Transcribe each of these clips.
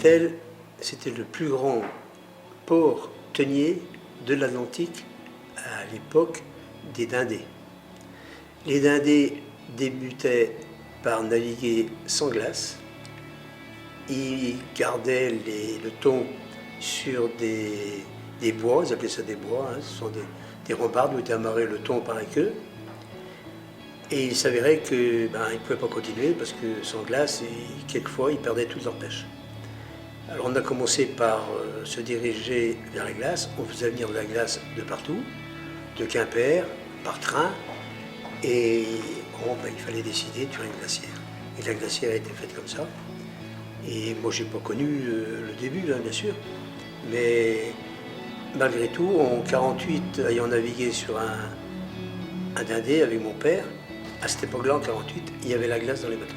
Vitel, c'était le plus grand port thonier de l'Atlantique à l'époque des Dindés. Les Dindés débutaient par naviguer sans glace. Ils gardaient le thon sur des bois, ils appelaient ça des bois, hein, ce sont des rambardes où était amarré le thon par la queue. Et il s'avérait qu'ils ne pouvaient pas continuer parce que sans glace, quelquefois, ils perdaient toute leur pêche. Alors on a commencé par se diriger vers la glace. On faisait venir de la glace de partout, de Quimper, par train. Et bon, il fallait décider de faire une glacière. Et la glacière a été faite comme ça. Et moi, je n'ai pas connu le début, hein, bien sûr. Mais malgré tout, en 1948, ayant navigué sur un dindé avec mon père, à cette époque-là, en 1948, il y avait la glace dans les bateaux.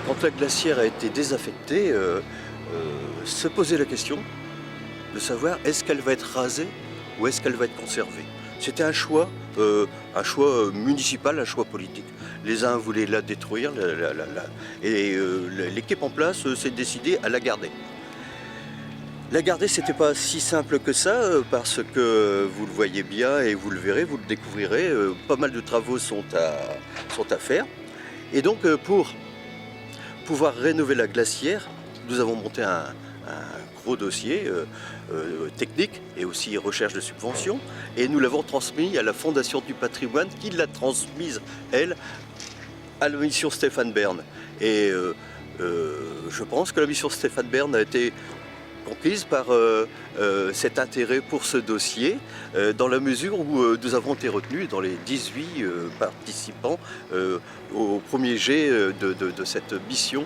Quand la glacière a été désaffectée, se posait la question de savoir est-ce qu'elle va être rasée ou est-ce qu'elle va être conservée. C'était un choix municipal, un choix politique. Les uns voulaient la détruire et l'équipe en place s'est décidée à la garder. La garder, c'était pas si simple que ça, parce que vous le voyez bien et vous le verrez, vous le découvrirez, pas mal de travaux sont à faire. Et donc, pour pouvoir rénover la glacière, nous avons monté un gros dossier technique et aussi recherche de subventions, et nous l'avons transmis à la Fondation du patrimoine qui l'a transmise, elle, à la mission Stéphane Bern. Et je pense que la mission Stéphane Bern a été comprise par cet intérêt pour ce dossier, dans la mesure où nous avons été retenus dans les 18 participants au premier jet de cette mission,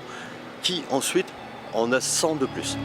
qui ensuite en a 100 de plus.